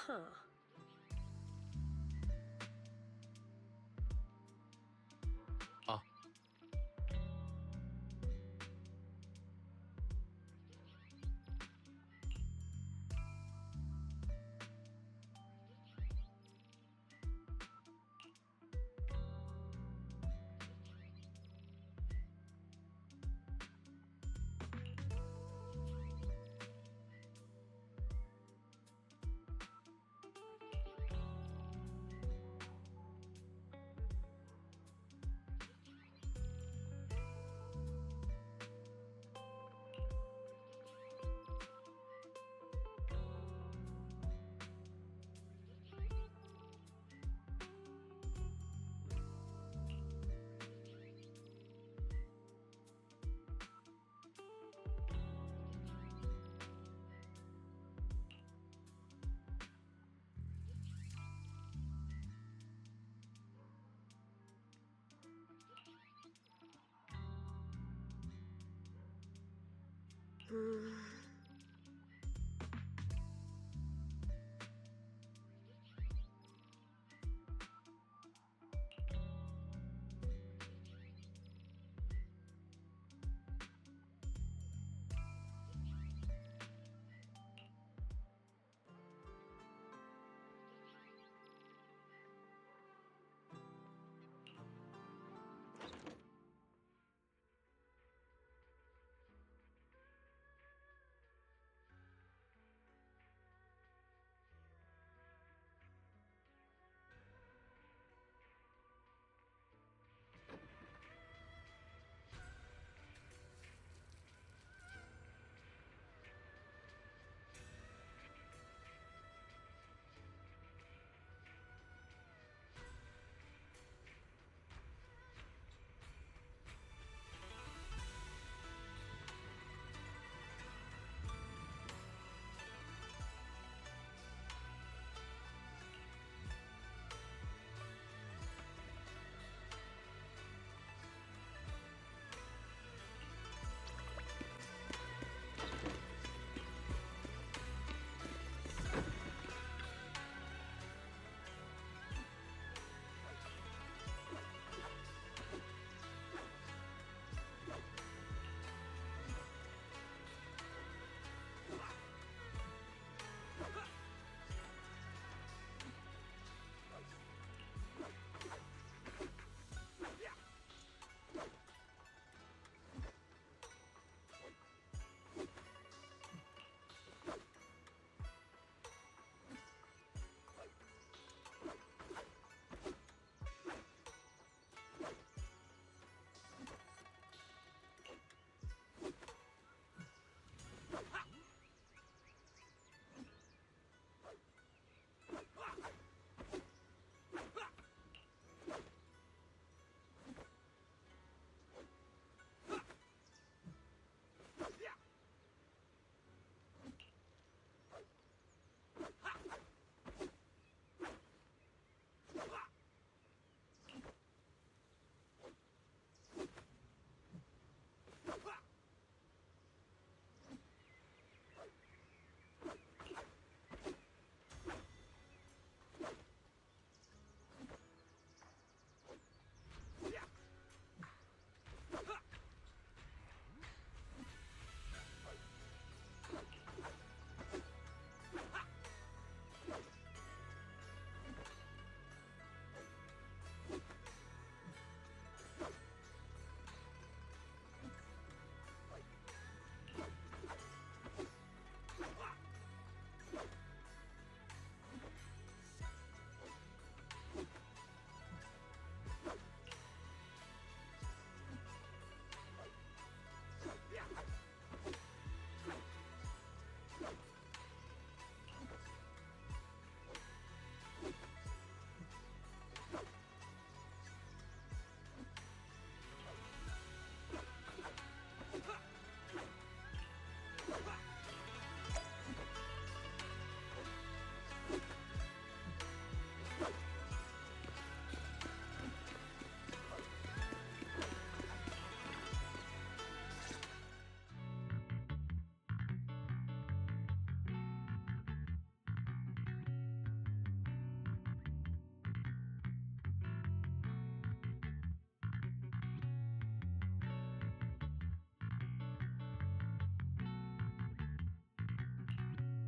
Huh. Ah,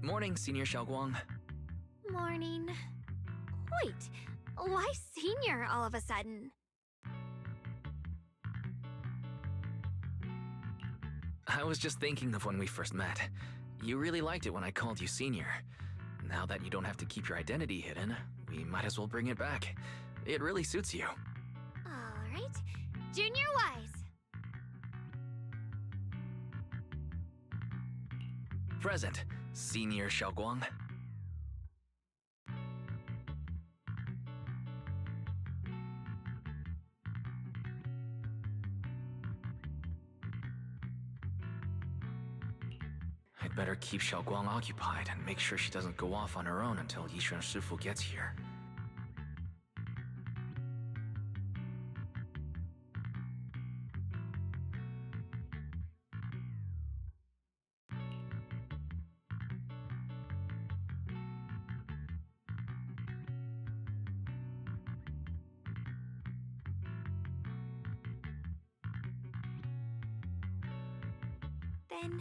Morning, Senior Xiaoguang. Morning. Wait, why senior all of a sudden? I was just thinking of when we first met. You really liked it when I called you Senior. Now that you don't have to keep your identity hidden, we might as well bring it back. It really suits you. Alright. Junior Wise. Present, Senior Xiaoguang. I'd better keep Xiaoguang occupied and make sure she doesn't go off on her own until Yishuan Shifu gets here. Then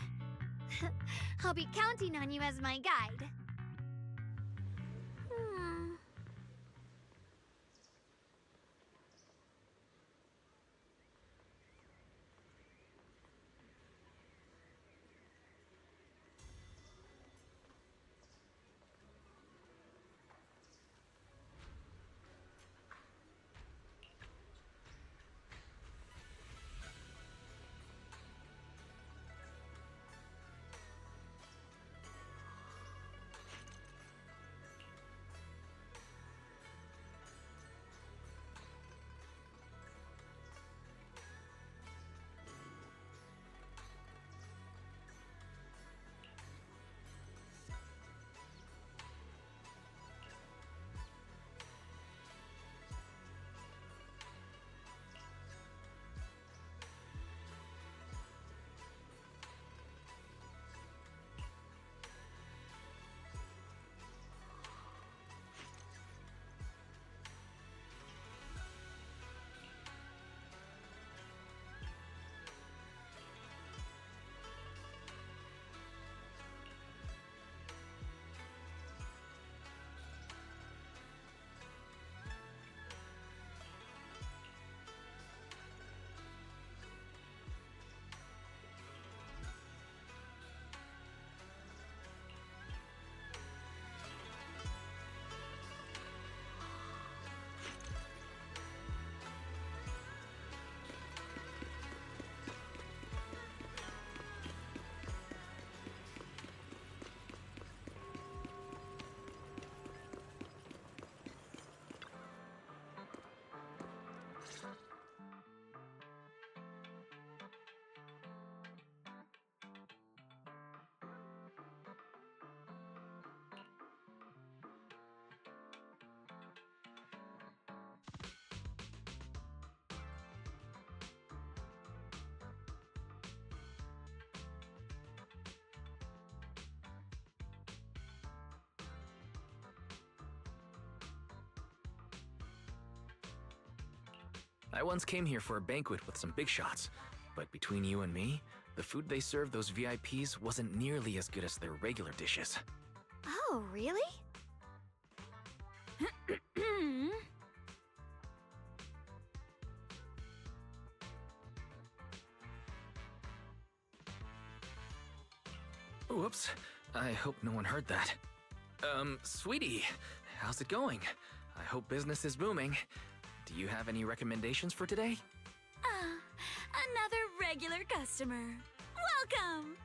I'll be counting on you as my guide. I once came here for a banquet with some big shots, but between you and me, the food they served those VIPs wasn't nearly as good as their regular dishes. Oh, really? Whoops, I hope no one heard that. Sweetie, how's it going? I hope business is booming. Do you have any recommendations for today? Another regular customer. Welcome!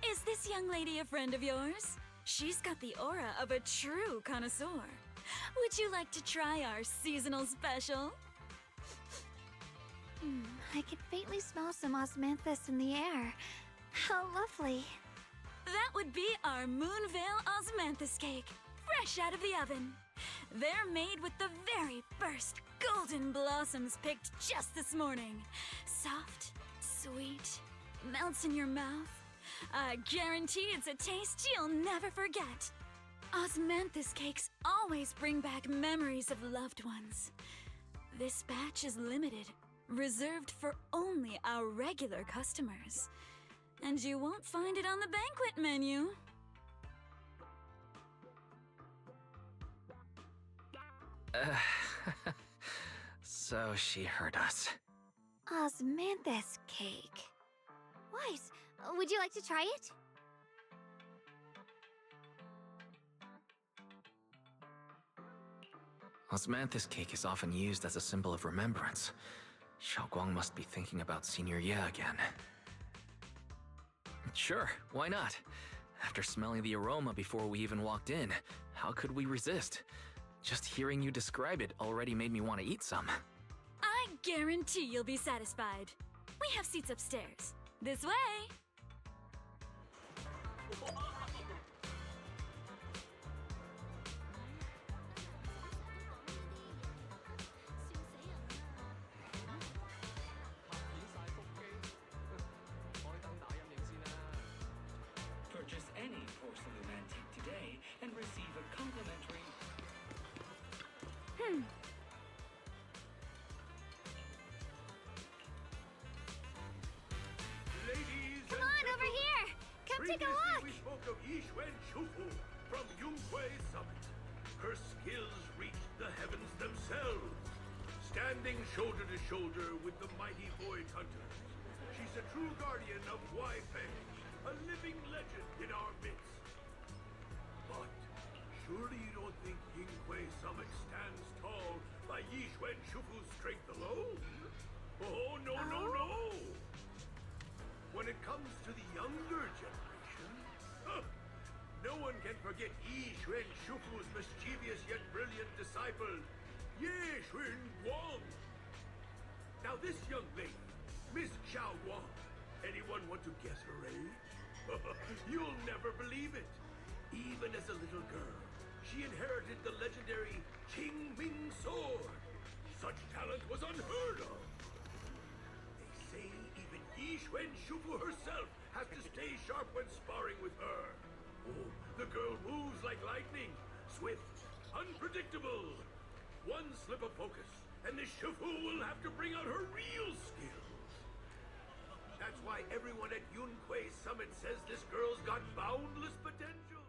Is this young lady a friend of yours? She's got the aura of a true connoisseur. Would you like to try our seasonal special? I can faintly smell some osmanthus in the air. How lovely. That would be our Moonveil Osmanthus cake, fresh out of the oven. They're made with the very first golden blossoms picked just this morning. Soft, sweet, melts in your mouth. I guarantee it's a taste you'll never forget. Osmanthus cakes always bring back memories of loved ones. This batch is limited, reserved for only our regular customers. And you won't find it on the banquet menu. So she heard us. Osmanthus cake. Wise, would you like to try it? Osmanthus cake is often used as a symbol of remembrance. Xiaoguang must be thinking about Senior Ye again. Sure, why not? After smelling the aroma before we even walked in, how could we resist? Just hearing you describe it already made me want to eat some. I guarantee you'll be satisfied. We have seats upstairs. This way! Purchase any porcelain antique today and receive a complimentary... Ladies Come and on, over here! Come take a previously look! we spoke of Yixuan Shufu from Yunhui Summit. Her skills reached the heavens themselves, standing shoulder to shoulder with the mighty void hunters. She's a true guardian of Weifei, a living legend in our midst. But surely you don't think Yunhui Summit stands tall by Yixuan Shufu's strength alone? Oh, no, no, no! When it comes to the younger generation, no one can forget Yi Xuan Shufu's mischievous yet brilliant disciple, Ye Xun Guang. Now this young lady, Miss Xiao Guang, anyone want to guess her age? You'll never believe it. Even as a little girl, she inherited the legendary Qing Ming sword. Such talent was unheard of. They say even Yi Xuan Shufu herself has to stay sharp when sparring with her. Oh, the girl moves like lightning, swift, unpredictable. One slip of focus, and the Shufu will have to bring out her real skills. That's why everyone at Yunhui Summit says this girl's got boundless potential.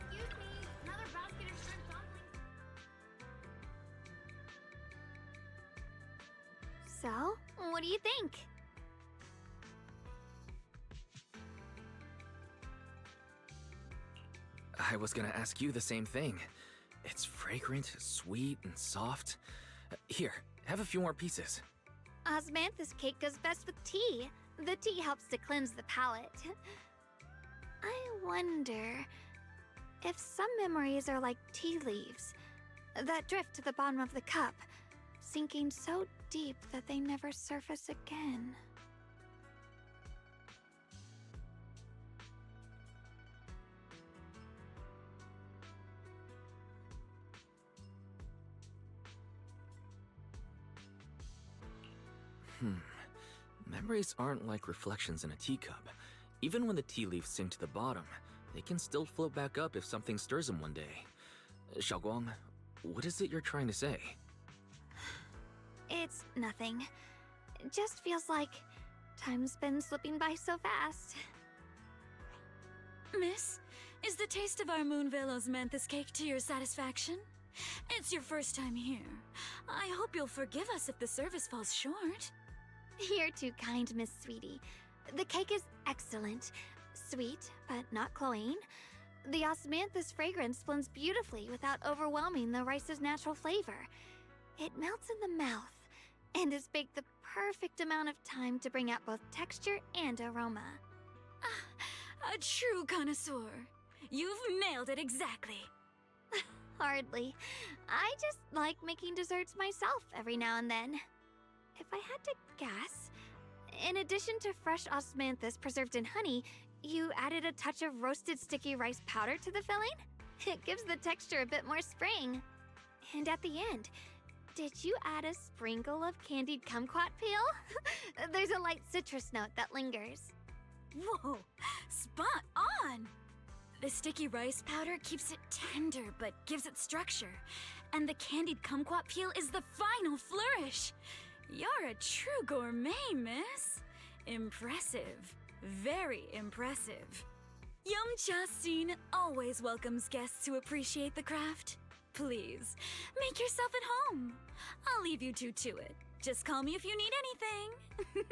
Excuse me, another basket of shrimp dumplings. So, what do you think? I was gonna ask you the same thing. It's fragrant, sweet, and soft. Here, have a few more pieces. Osmanthus cake goes best with tea. The tea helps to cleanse the palate. I wonder if some memories are like tea leaves that drift to the bottom of the cup, sinking so deep that they never surface again. Memories aren't like reflections in a teacup. Even when the tea leaves sink to the bottom, they can still float back up if something stirs them one day. Xiaoguang, what is it you're trying to say? It's nothing. It just feels like time's been slipping by so fast. Miss, is the taste of our Moonvale Osmanthus cake to your satisfaction? It's your first time here. I hope you'll forgive us if the service falls short. You're too kind, Miss Sweetie. The cake is excellent. Sweet, but not cloying. The osmanthus fragrance blends beautifully without overwhelming the rice's natural flavor. It melts in the mouth and is baked the perfect amount of time to bring out both texture and aroma. A true connoisseur. You've nailed it exactly. Hardly. I just like making desserts myself every now and then. If I had to guess, in addition to fresh osmanthus preserved in honey, you added a touch of roasted sticky rice powder to the filling? It gives the texture a bit more spring. And at the end, did you add a sprinkle of candied kumquat peel? There's a light citrus note that lingers. Whoa, spot on! The sticky rice powder keeps it tender but gives it structure. And the candied kumquat peel is the final flourish. You're a true gourmet, miss. Impressive. Very impressive. Yumcha Scene always welcomes guests who appreciate the craft. Please, make yourself at home. I'll leave you two to it. Just call me if you need anything.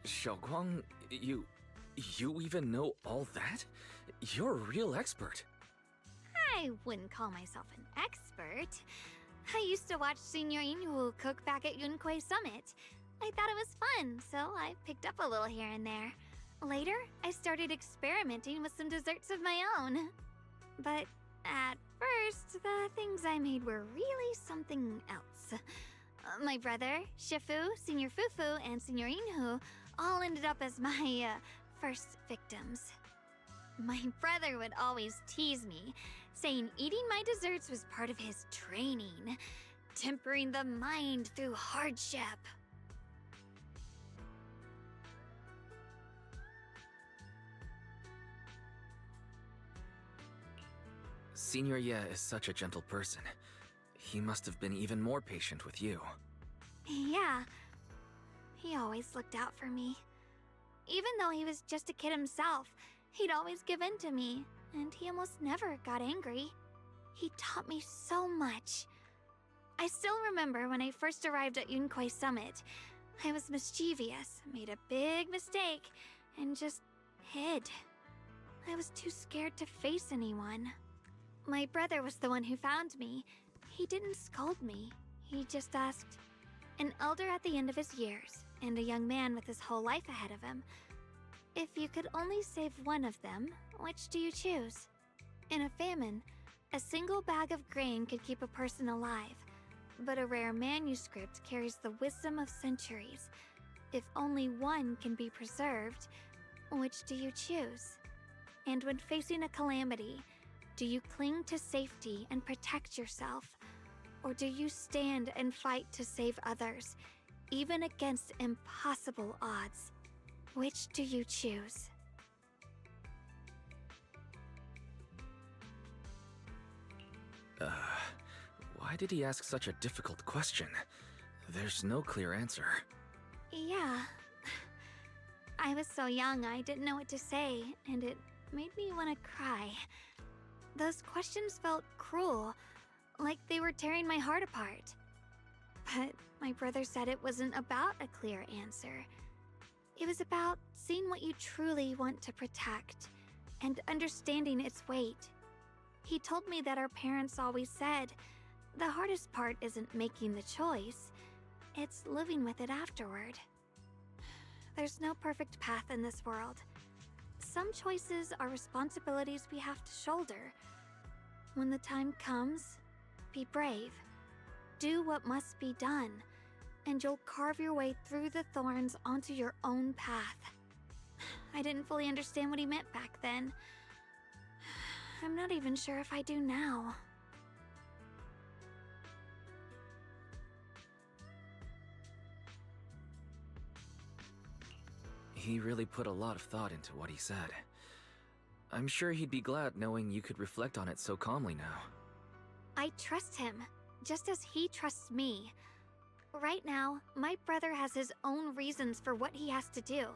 Xiaoguang, you even know all that? You're a real expert. I wouldn't call myself an expert. I used to watch Senior Inhu cook back at Yunquay Summit. I thought it was fun, so I picked up a little here and there. Later, I started experimenting with some desserts of my own. But at first, the things I made were really something else. My brother, Shifu, Senior Fufu, and Senior Inhu all ended up as my first victims. My brother would always tease me, saying eating my desserts was part of his training, tempering the mind through hardship. Senior Ye is such a gentle person. He must have been even more patient with you. Yeah, he always looked out for me. Even though he was just a kid himself, he'd always give in to me, and he almost never got angry. He taught me so much. I still remember when I first arrived at Yunquay Summit. I was mischievous, made a big mistake, and just hid. I was too scared to face anyone. My brother was the one who found me. He didn't scold me. He just asked, an elder at the end of his years, and a young man with his whole life ahead of him, if you could only save one of them, which do you choose? In a famine, a single bag of grain could keep a person alive, but a rare manuscript carries the wisdom of centuries. If only one can be preserved, which do you choose? And when facing a calamity, do you cling to safety and protect yourself? Or do you stand and fight to save others, even against impossible odds? Which do you choose? Why did he ask such a difficult question? There's no clear answer. Yeah. I was so young I didn't know what to say, and it made me want to cry. Those questions felt cruel, like they were tearing my heart apart. But my brother said it wasn't about a clear answer. It was about seeing what you truly want to protect, and understanding its weight. He told me that our parents always said, the hardest part isn't making the choice, it's living with it afterward. There's no perfect path in this world. Some choices are responsibilities we have to shoulder. When the time comes, be brave. Do what must be done, and you'll carve your way through the thorns onto your own path. I didn't fully understand what he meant back then. I'm not even sure if I do now. He really put a lot of thought into what he said. I'm sure he'd be glad knowing you could reflect on it so calmly now. I trust him, just as he trusts me. Right now, my brother has his own reasons for what he has to do.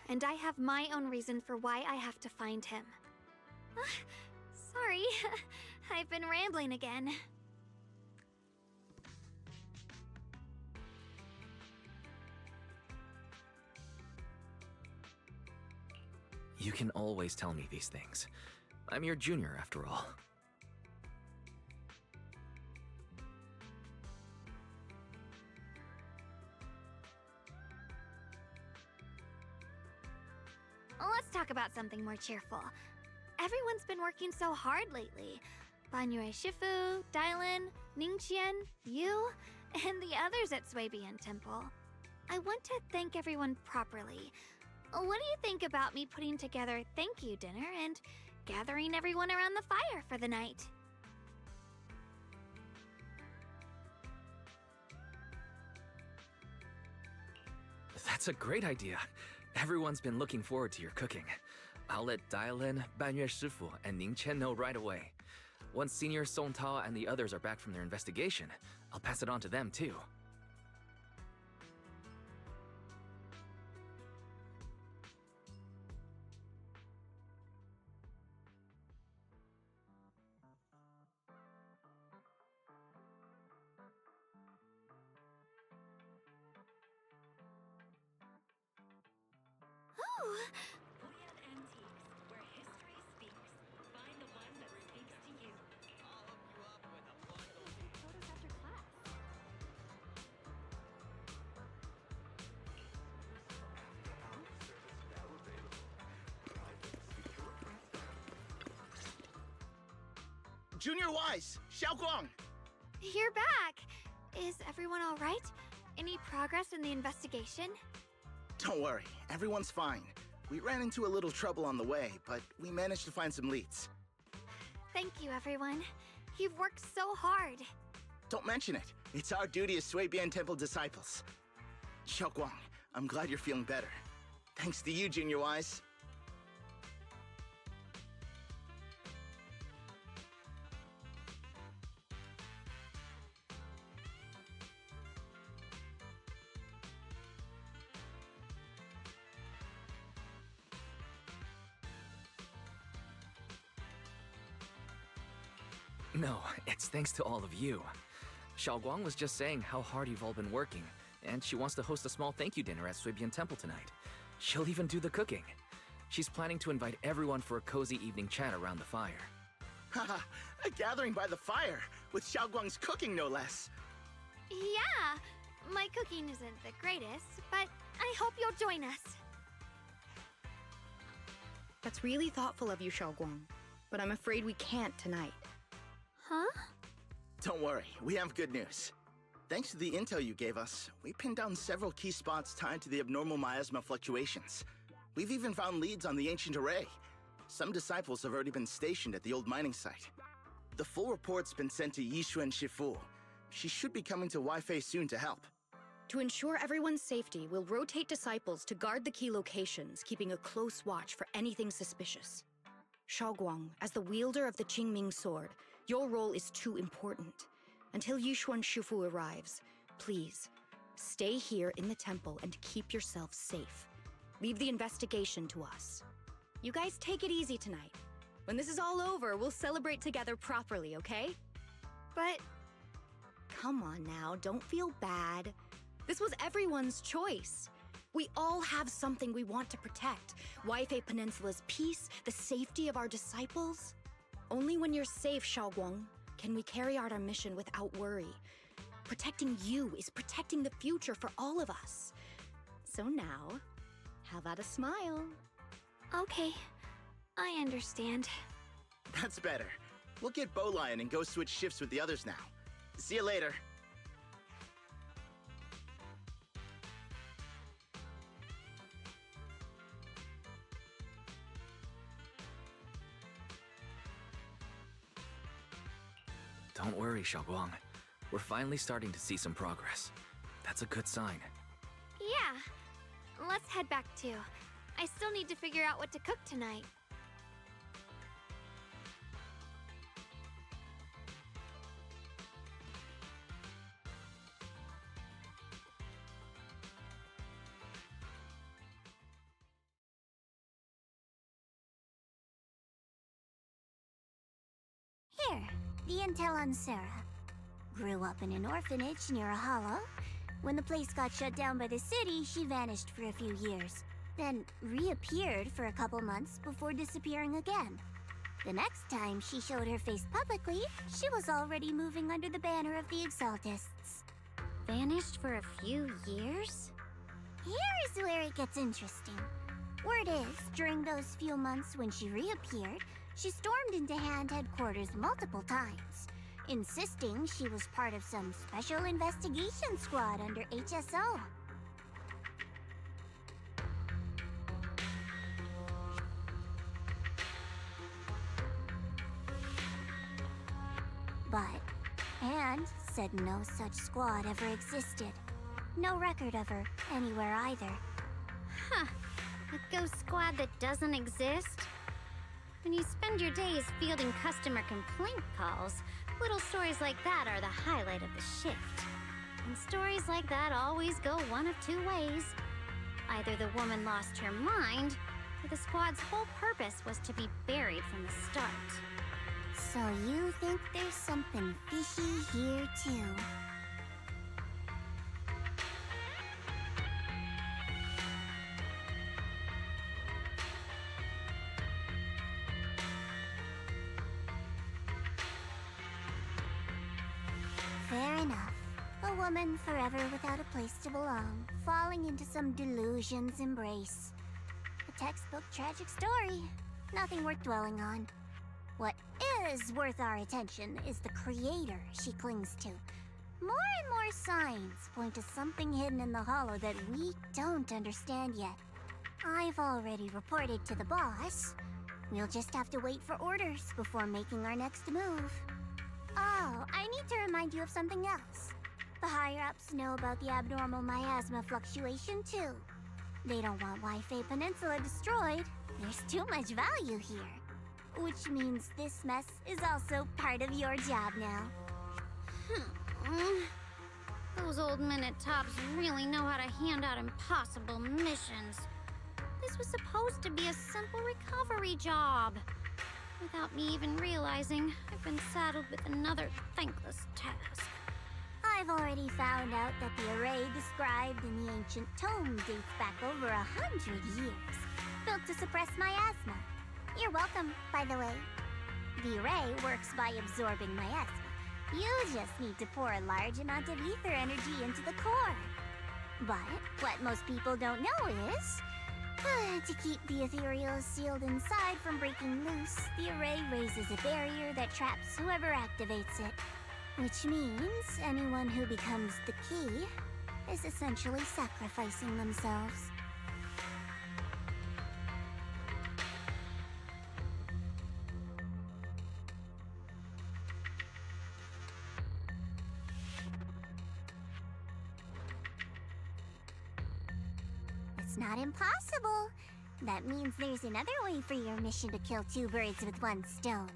And I have my own reason for why I have to find him. Sorry, I've been rambling again. You can always tell me these things. I'm your junior, after all. Let's talk about something more cheerful. Everyone's been working so hard lately. Banyue Shifu, Dylan, Ningqian, you, and the others at Swabian Temple. I want to thank everyone properly. What do you think about me putting together a thank you dinner and gathering everyone around the fire for the night? That's a great idea. Everyone's been looking forward to your cooking. I'll let Dialin, Banyue Shifu, and Ning Chen know right away. Once Senior Song Tao and the others are back from their investigation, I'll pass it on to them too. Booyah Antiques, where history speaks. Find the one that speaks to you. Photos after class. Junior Wise, Xiaoguang! You're back! Is everyone alright? Any progress in the investigation? Don't worry, everyone's fine. We ran into a little trouble on the way, but we managed to find some leads. Thank you, everyone. You've worked so hard. Don't mention it. It's our duty as Suibian Temple disciples. Xiaoguang, I'm glad you're feeling better. Thanks to you, Junior Wise. No, it's thanks to all of you. Xiaoguang was just saying how hard you've all been working, and she wants to host a small thank you dinner at Suibian Temple tonight. She'll even do the cooking. She's planning to invite everyone for a cozy evening chat around the fire. Haha, a gathering by the fire, with Xiaoguang's cooking no less. Yeah, my cooking isn't the greatest, but I hope you'll join us. That's really thoughtful of you, Xiaoguang. But I'm afraid we can't tonight. Huh? Don't worry, we have good news. Thanks to the intel you gave us, we pinned down several key spots tied to the abnormal miasma fluctuations. We've even found leads on the ancient array. Some disciples have already been stationed at the old mining site. The full report's been sent to Yishuan Shifu. She should be coming to Weifei soon to help. To ensure everyone's safety, we'll rotate disciples to guard the key locations, keeping a close watch for anything suspicious. Xiaoguang, as the wielder of the Qingming sword, your role is too important. Until Yishuan Shifu arrives, please, stay here in the temple and keep yourself safe. Leave the investigation to us. You guys take it easy tonight. When this is all over, we'll celebrate together properly, okay? But Come on now, don't feel bad. This was everyone's choice. We all have something we want to protect. Weifei Peninsula's peace, the safety of our disciples. Only when you're safe, Xiaoguang, can we carry out our mission without worry. Protecting you is protecting the future for all of us. So now, how about a smile? okay, I understand. That's better. We'll get Bowlion and go switch shifts with the others now. See you later. Don't worry, Xiaoguang. We're finally starting to see some progress. That's a good sign. Yeah, let's head back too. I still need to figure out what to cook tonight. Here, the intel on Sarah. Grew up in an orphanage near a hollow. When the place got shut down by the city, she vanished for a few years. Then reappeared for a couple months before disappearing again. The next time she showed her face publicly, she was already moving under the banner of the Exaltists. Vanished for a few years? Here's where it gets interesting. Word is, during those few months when she reappeared, she stormed into Hand headquarters multiple times, insisting she was part of some special investigation squad under HSO. And said no such squad ever existed. No record of her anywhere either. Huh. A ghost squad that doesn't exist? When you spend your days fielding customer complaint calls, little stories like that are the highlight of the shift. And stories like that always go one of two ways. Either the woman lost her mind, or the squad's whole purpose was to be buried from the start. So you think there's something fishy here too? Fair enough. A woman forever without a place to belong, falling into some delusion's embrace. A textbook tragic story. Nothing worth dwelling on. What is worth our attention is the creator she clings to. More and more signs point to something hidden in the hollow that we don't understand yet. I've already reported to the boss. We'll just have to wait for orders before making our next move. Oh, I need to remind you of something else. The higher-ups know about the abnormal miasma fluctuation, too. They don't want Wi-Fi Peninsula destroyed. There's too much value here. Which means this mess is also part of your job now. Those old minute tops really know how to hand out impossible missions. This was supposed to be a simple recovery job. Without me even realizing, I've been saddled with another thankless task. I've already found out that the array described in the ancient tome dates back over 100 years, built to suppress miasma. You're welcome, by the way. The array works by absorbing miasma. You just need to pour a large amount of ether energy into the core. But what most people don't know is, to keep the Ethereals sealed inside from breaking loose, the array raises a barrier that traps whoever activates it. Which means anyone who becomes the key is essentially sacrificing themselves. It's not impossible. That means there's another way for your mission to kill two birds with one stone.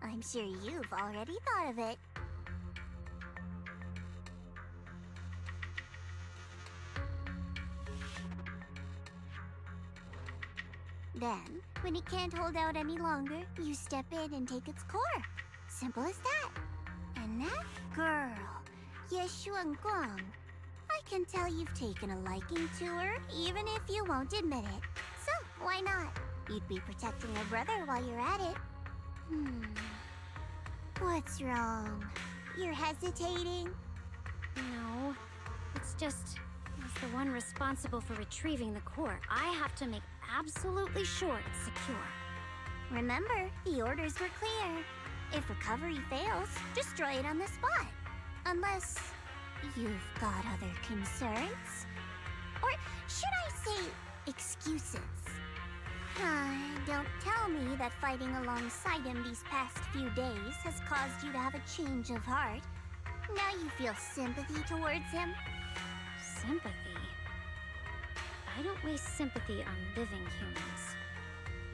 I'm sure you've already thought of it. Then, when it can't hold out any longer, you step in and take its core. Simple as that. And that girl, Yeshuan Guang, I can tell you've taken a liking to her, even if you won't admit it. So, why not? You'd be protecting her brother while you're at it. What's wrong? You're hesitating? No, it's just, as the one responsible for retrieving the core, I have to make absolutely sure it's secure. Remember, the orders were clear. If recovery fails, destroy it on the spot. Unless you've got other concerns? Or should I say, excuses? Don't tell me that fighting alongside him these past few days has caused you to have a change of heart. Now you feel sympathy towards him? Sympathy? I don't waste sympathy on living humans,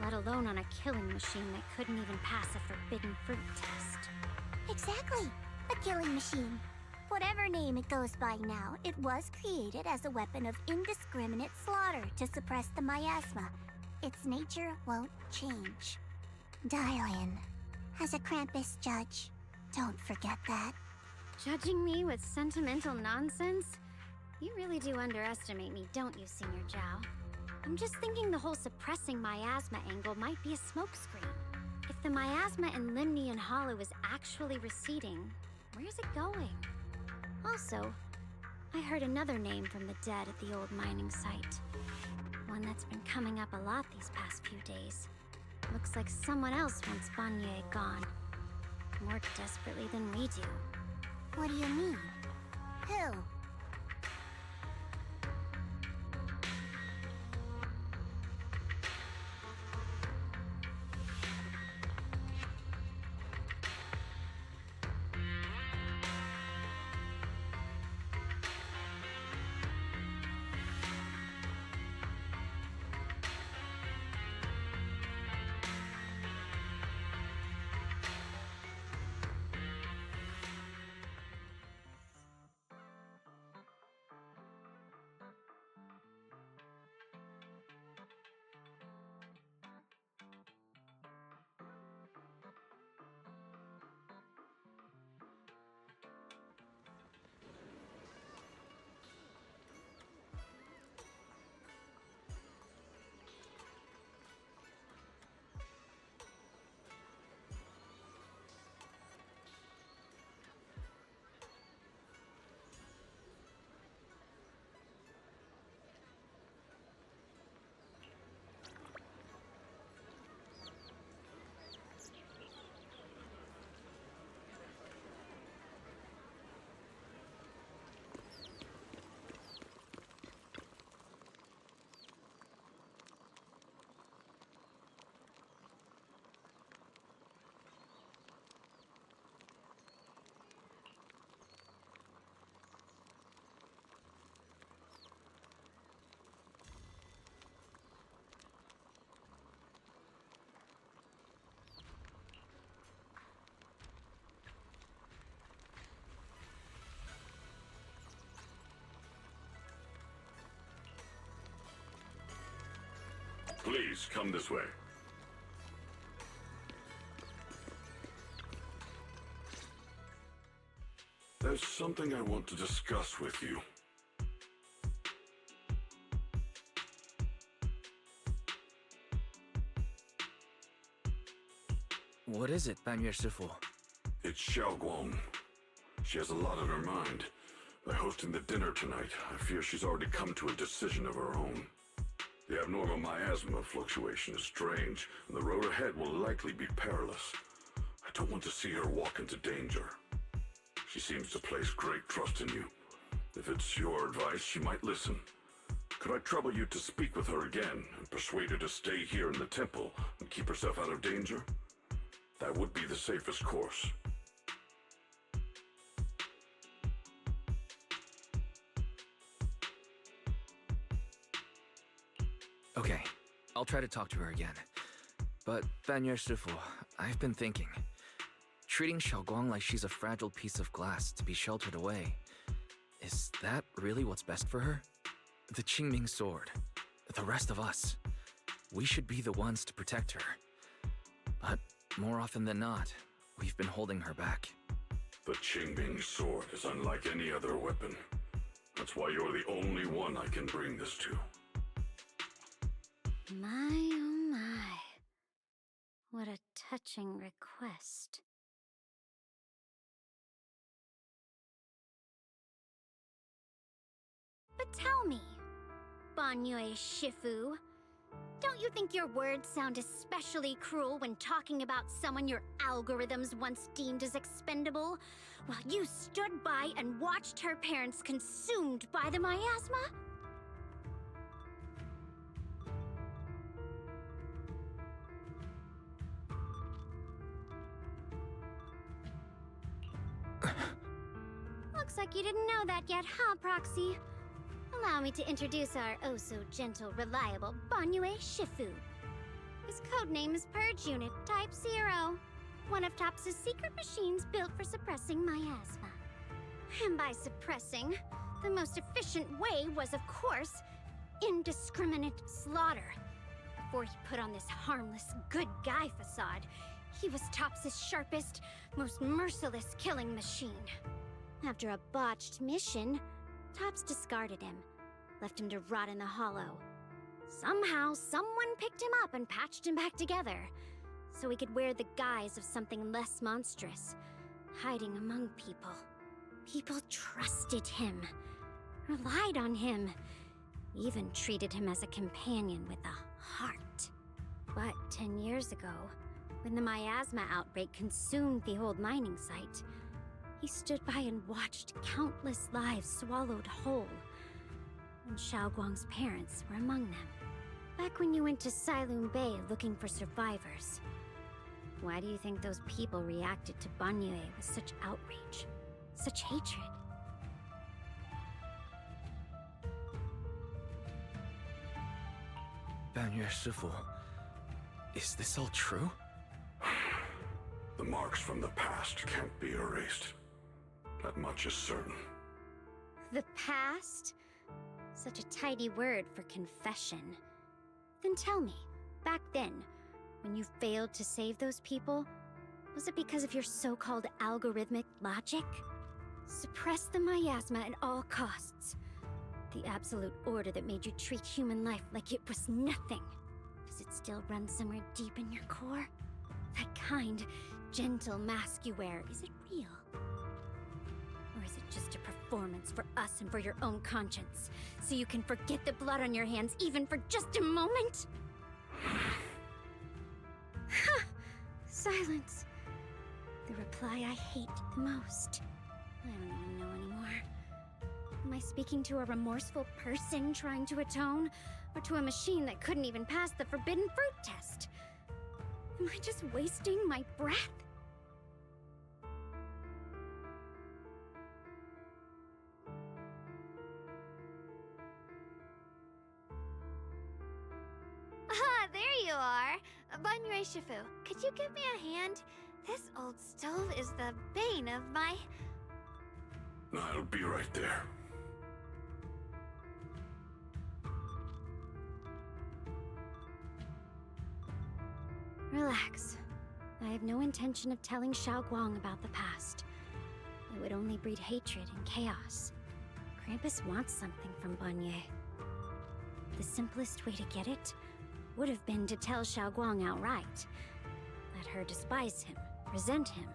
let alone on a killing machine that couldn't even pass a forbidden fruit test. Exactly, a killing machine. Whatever name it goes by now, it was created as a weapon of indiscriminate slaughter to suppress the miasma. Its nature won't change. Dial in. As a Krampus judge, don't forget that. Judging me with sentimental nonsense? You really do underestimate me, don't you, Senior Zhao? I'm just thinking the whole suppressing miasma angle might be a smokescreen. If the miasma in Limnian Hollow is actually receding, where's it going? Also, I heard another name from the dead at the old mining site. One that's been coming up a lot these past few days. Looks like someone else wants Banye gone. More desperately than we do. What do you mean? Who? Please, come this way. There's something I want to discuss with you. What is it, Banyue Shifu? It's Xiaoguang. She has a lot on her mind. By hosting the dinner tonight, I fear she's already come to a decision of her own. The abnormal miasma fluctuation is strange, and the road ahead will likely be perilous. I don't want to see her walk into danger. She seems to place great trust in you. If it's your advice, she might listen. Could I trouble you to speak with her again and persuade her to stay here in the temple and keep herself out of danger? That would be the safest course. Okay, I'll try to talk to her again. But, Banyue Shifu, I've been thinking. Treating Xiaoguang like she's a fragile piece of glass to be sheltered away. Is that really what's best for her? The Qingming sword. The rest of us. We should be the ones to protect her. But more often than not, we've been holding her back. The Qingming sword is unlike any other weapon. That's why you're the only one I can bring this to. My, oh my. What a touching request. But tell me, Banyue Shifu, don't you think your words sound especially cruel when talking about someone your algorithms once deemed as expendable, while you stood by and watched her parents consumed by the miasma? Looks like you didn't know that yet, huh, Proxy? Allow me to introduce our oh-so-gentle, reliable Banyue Shifu. His codename is Purge Unit Type 0, one of TOPS' secret machines built for suppressing miasma. And by suppressing, the most efficient way was, of course, indiscriminate slaughter. Before he put on this harmless, good guy facade, he was TOPS' sharpest, most merciless killing machine. After a botched mission, TOPS discarded him, left him to rot in the hollow. Somehow, someone picked him up and patched him back together, so he could wear the guise of something less monstrous, hiding among people. People trusted him, relied on him, even treated him as a companion with a heart. But 10 years ago, when the miasma outbreak consumed the old mining site, he stood by and watched countless lives swallowed whole. And Xiaoguang's parents were among them. Back when you went to Silum Bay looking for survivors. Why do you think those people reacted to Banyue with such outrage? Such hatred? Banyue Shifu, is this all true? The marks from the past can't be erased. That much is certain. The past? Such a tidy word for confession. Then tell me, back then, when you failed to save those people, was it because of your so-called algorithmic logic? Suppress the miasma at all costs. The absolute order that made you treat human life like it was nothing. Does it still run somewhere deep in your core? That kind, gentle mask you wear, is it real? Or is it just a performance for us and for your own conscience? So you can forget the blood on your hands even for just a moment? Silence. The reply I hate the most. I don't even know anymore. Am I speaking to a remorseful person trying to atone? Or to a machine that couldn't even pass the forbidden fruit test? Am I just wasting my breath? Ah, there you are. Banyue Shifu, could you give me a hand? This old stove is the bane of my... I'll be right there. Relax. I have no intention of telling Xiaoguang about the past. It would only breed hatred and chaos. Krampus wants something from Banye. The simplest way to get it would have been to tell Xiaoguang outright. Let her despise him, resent him,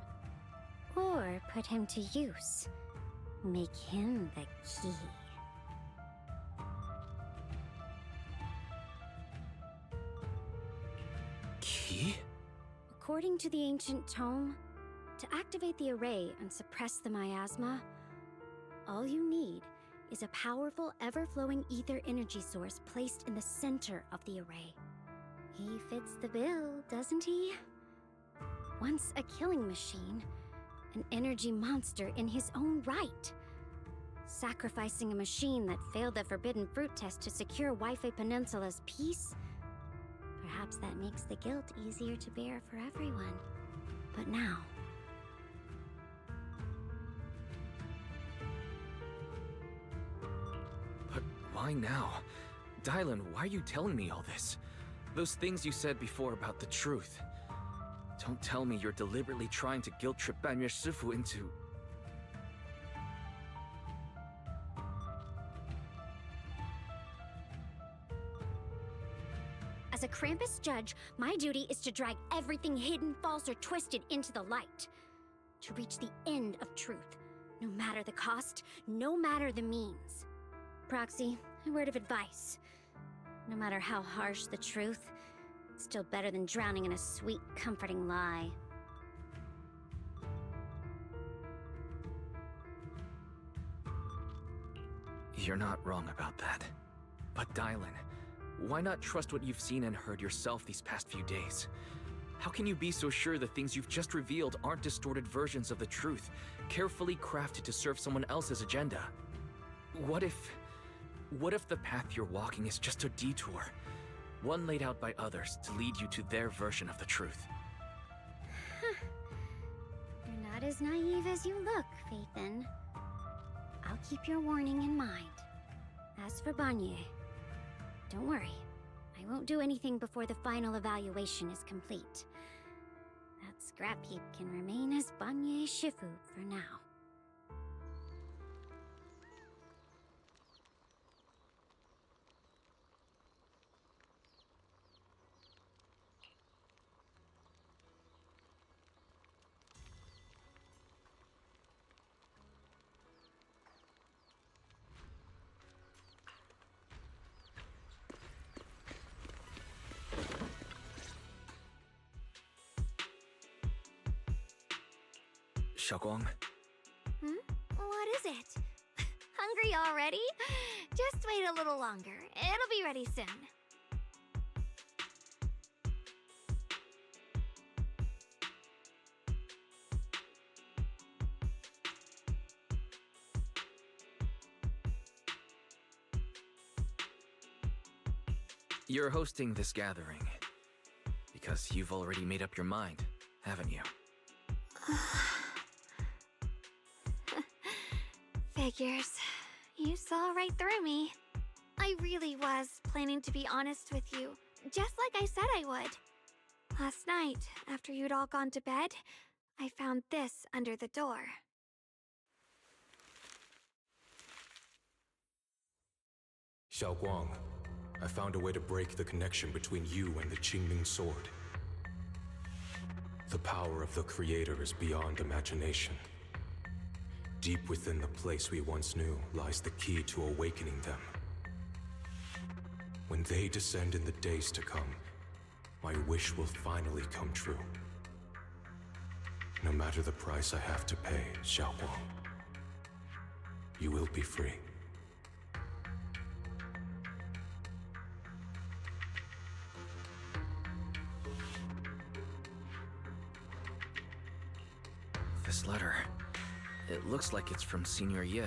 or put him to use. Make him the key. Key? According to the ancient tome, to activate the array and suppress the miasma, all you need is a powerful, ever-flowing ether energy source placed in the center of the array. He fits the bill, doesn't he? Once a killing machine, an energy monster in his own right. Sacrificing a machine that failed the Forbidden Fruit test to secure Wi-Fi Peninsula's peace? Perhaps that makes the guilt easier to bear for everyone. But now... But why now? Dylan, why are you telling me all this? Those things you said before about the truth. Don't tell me you're deliberately trying to guilt-trip Banyue Shifu into... As a Krampus judge, my duty is to drag everything hidden, false, or twisted into the light. To reach the end of truth. No matter the cost, no matter the means. Proxy, a word of advice. No matter how harsh the truth, it's still better than drowning in a sweet, comforting lie. You're not wrong about that. But Dylan, why not trust what you've seen and heard yourself these past few days? How can you be so sure the things you've just revealed aren't distorted versions of the truth, carefully crafted to serve someone else's agenda? What if the path you're walking is just a detour? One laid out by others to lead you to their version of the truth. You're not as naive as you look, Phaethon. I'll keep your warning in mind. As for Banye, don't worry. I won't do anything before the final evaluation is complete. That scrap heap can remain as Banye Shifu for now. Xiaoguang? What is it? Hungry already? Just wait a little longer. It'll be ready soon. You're hosting this gathering because you've already made up your mind, haven't you? Figures. You saw right through me. I really was planning to be honest with you, just like I said I would. Last night, after you'd all gone to bed, I found this under the door. Xiaoguang, I found a way to break the connection between you and the Qingming Sword. The power of the Creator is beyond imagination. Deep within the place we once knew lies the key to awakening them. When they descend in the days to come, my wish will finally come true. No matter the price I have to pay, Xiaoguang, you will be free. This letter, it looks like it's from Senior Ye.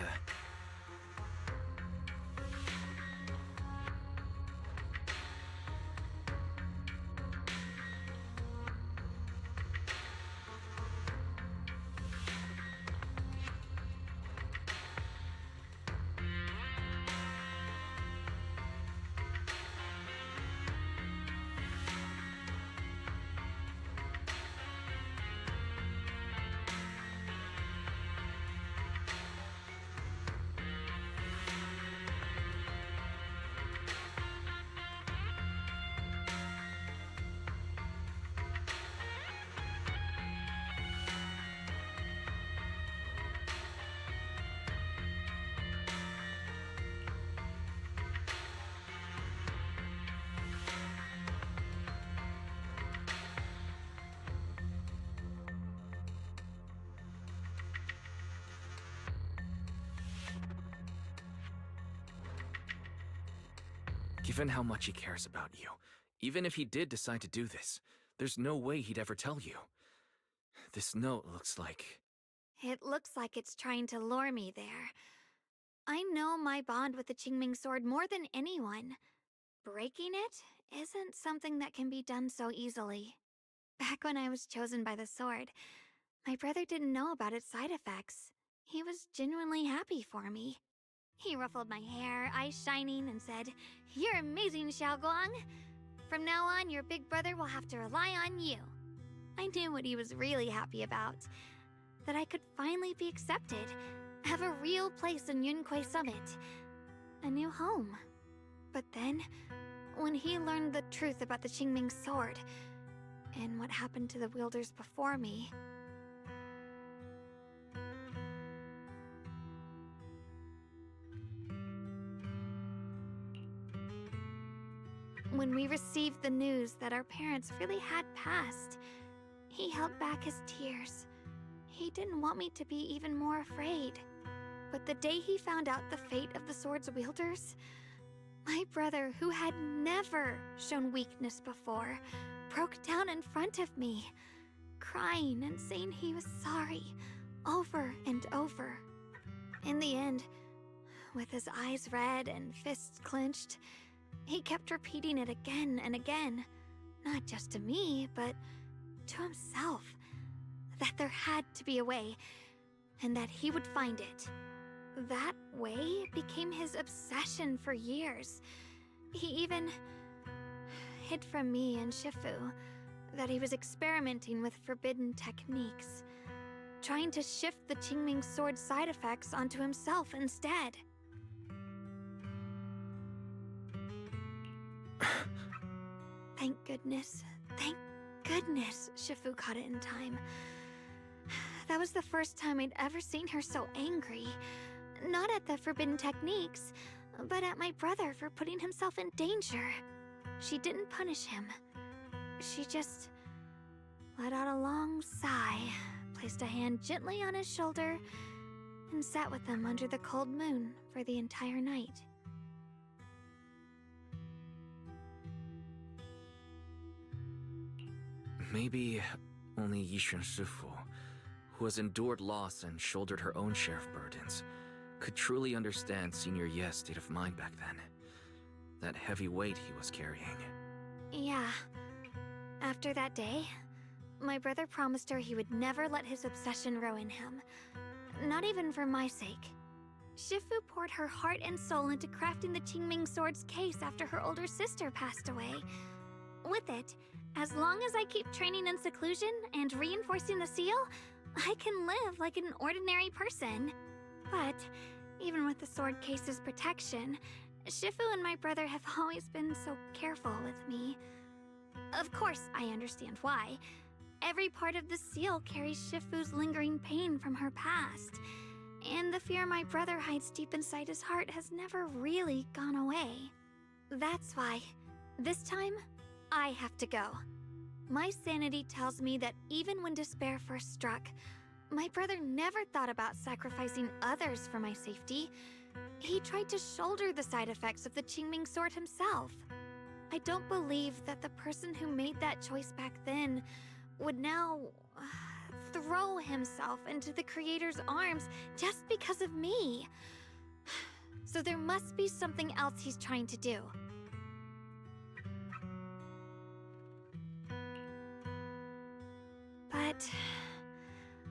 Given how much he cares about you, even if he did decide to do this, there's no way he'd ever tell you. This note looks like... It looks like it's trying to lure me there. I know my bond with the Qingming sword more than anyone. Breaking it isn't something that can be done so easily. Back when I was chosen by the sword, my brother didn't know about its side effects. He was genuinely happy for me. He ruffled my hair, eyes shining, and said, "You're amazing, Xiaoguang. From now on, your big brother will have to rely on you." I knew what he was really happy about. That I could finally be accepted, have a real place in Yunquei Summit. A new home. But then, when he learned the truth about the Qingming sword, and what happened to the wielders before me... When we received the news that our parents really had passed, he held back his tears. He didn't want me to be even more afraid. But the day he found out the fate of the sword's wielders, my brother, who had never shown weakness before, broke down in front of me, crying and saying he was sorry, over and over. In the end, with his eyes red and fists clenched, he kept repeating it again and again, not just to me, but to himself, that there had to be a way, and that he would find it. That way became his obsession for years. He even hid from me and Shifu that he was experimenting with forbidden techniques, trying to shift the Qingming sword's side effects onto himself instead. Thank goodness Shifu caught it in time. That was the first time I'd ever seen her so angry. Not at the forbidden techniques, but at my brother for putting himself in danger. She didn't punish him. She just let out a long sigh, placed a hand gently on his shoulder, and sat with him under the cold moon for the entire night. Maybe only Yishun Shifu, who has endured loss and shouldered her own share of burdens, could truly understand Senior Ye's state of mind back then. That heavy weight he was carrying. Yeah. After that day, my brother promised her he would never let his obsession ruin him. Not even for my sake. Shifu poured her heart and soul into crafting the Qingming sword's case after her older sister passed away. With it, as long as I keep training in seclusion and reinforcing the seal, I can live like an ordinary person. But, even with the sword case's protection, Shifu and my brother have always been so careful with me. Of course, I understand why. Every part of the seal carries Shifu's lingering pain from her past, and the fear my brother hides deep inside his heart has never really gone away. That's why, this time, I have to go. My sanity tells me that even when despair first struck, my brother never thought about sacrificing others for my safety. He tried to shoulder the side effects of the Qingming sword himself. I don't believe that the person who made that choice back then would now throw himself into the Creator's arms just because of me. So there must be something else he's trying to do. But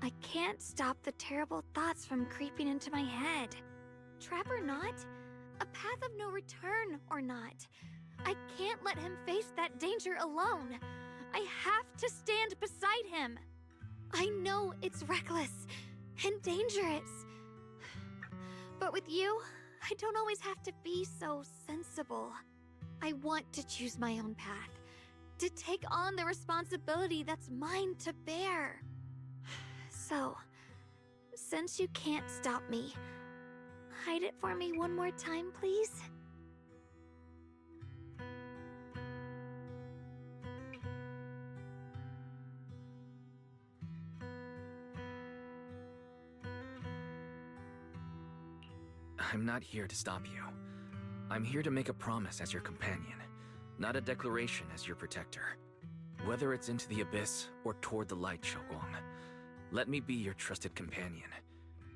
I can't stop the terrible thoughts from creeping into my head. Trap or not, a path of no return or not, I can't let him face that danger alone. I have to stand beside him. I know it's reckless and dangerous. But with you, I don't always have to be so sensible. I want to choose my own path, to take on the responsibility that's mine to bear. So, since you can't stop me, hide it for me one more time, please? I'm not here to stop you. I'm here to make a promise as your companion, not a declaration as your protector. Whether it's into the abyss or toward the light, Xiaoguang, let me be your trusted companion,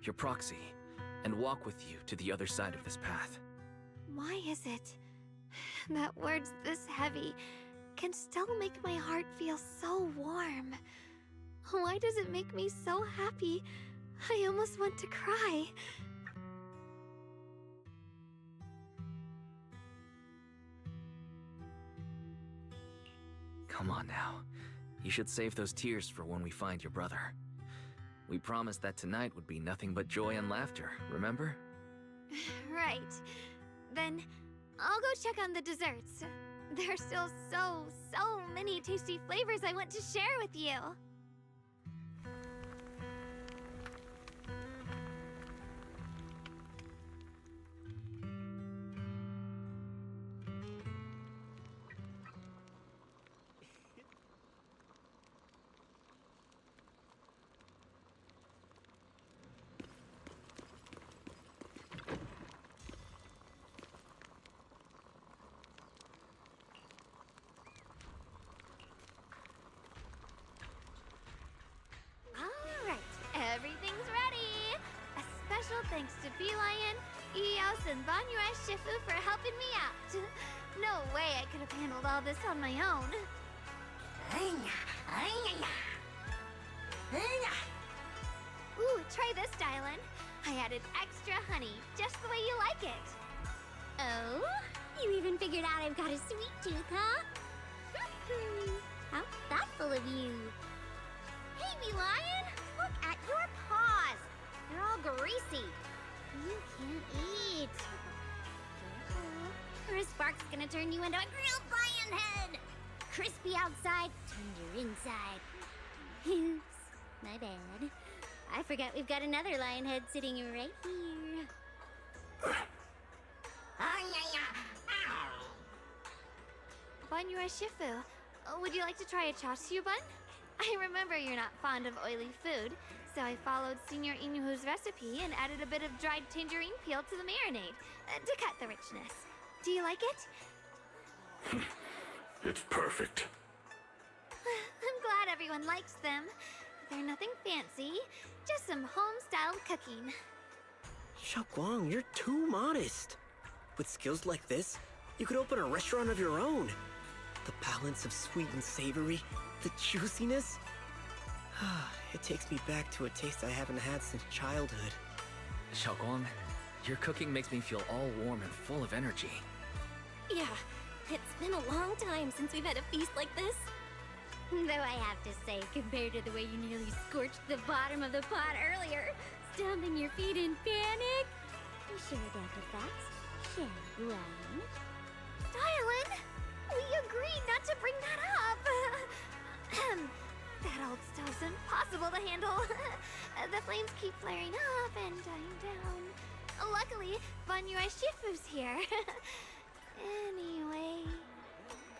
your proxy, and walk with you to the other side of this path. Why is it that words this heavy can still make my heart feel so warm? Why does it make me so happy? I almost want to cry. Come on now. You should save those tears for when we find your brother. We promised that tonight would be nothing but joy and laughter, remember? Right. Then I'll go check on the desserts. There are still so many tasty flavors I want to share with you. Everything's ready! A special thanks to Beelion, Eos, and Banyue Shifu for helping me out. No way I could have handled all this on my own. Ooh, try this, Dylan. I added extra honey, just the way you like it. Oh? You even figured out I've got a sweet tooth, huh? How thoughtful of you. Hey, Beelion! Look at your paws! They're all greasy. You can't eat. Or a spark's gonna turn you into a grilled lion head! Crispy outside, tender inside. Oops, my bad. I forgot we've got another lion head sitting right here. Banyue Shifu, would you like to try a chashu bun? I remember you're not fond of oily food, so I followed Senior Inuhu's recipe and added a bit of dried tangerine peel to the marinade to cut the richness. Do you like it? It's perfect. I'm glad everyone likes them. They're nothing fancy, just some home-styled cooking. Xiaoguang, you're too modest. With skills like this, you could open a restaurant of your own. The balance of sweet and savory, the juiciness. It takes me back to a taste I haven't had since childhood. Xiaoguang, your cooking makes me feel all warm and full of energy. Yeah, it's been a long time since we've had a feast like this. Though I have to say, compared to the way you nearly scorched the bottom of the pot earlier, stomping your feet in panic, we share down to facts, shall we? Dylan, we agreed not to bring that up. That old stove's impossible to handle. The flames keep flaring up and dying down. Luckily, Banyue Shifu's here. Anyway,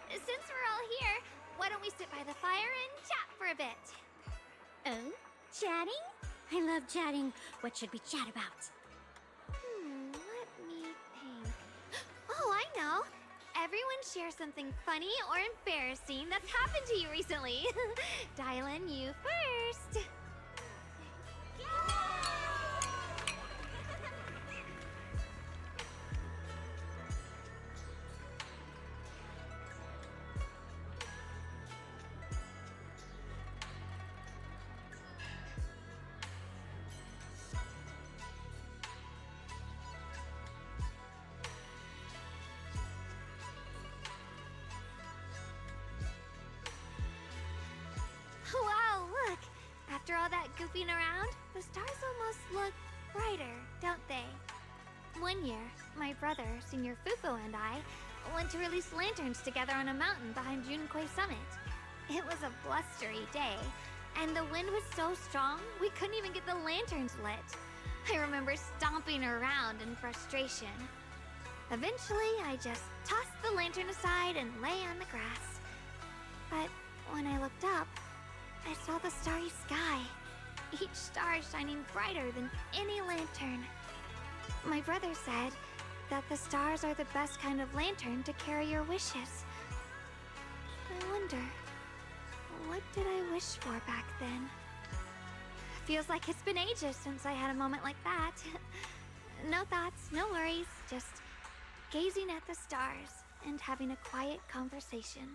since we're all here, why don't we sit by the fire and chat for a bit? Oh, chatting? I love chatting. What should we chat about? Let me think. Oh, I know. Everyone share something funny or embarrassing that's happened to you recently. Dylan, you first. Wow, look! After all that goofing around, the stars almost look brighter, don't they? One year, my brother, Senior Fufu, and I went to release lanterns together on a mountain behind Junkui Summit. It was a blustery day, and the wind was so strong we couldn't even get the lanterns lit. I remember stomping around in frustration. Eventually, I just tossed the lantern aside and lay on the grass. But when I looked up, I saw the starry sky, each star shining brighter than any lantern. My brother said, that the stars are the best kind of lantern to carry your wishes. I wonder, what did I wish for back then? Feels like it's been ages since I had a moment like that. No thoughts, no worries, just gazing at the stars and having a quiet conversation.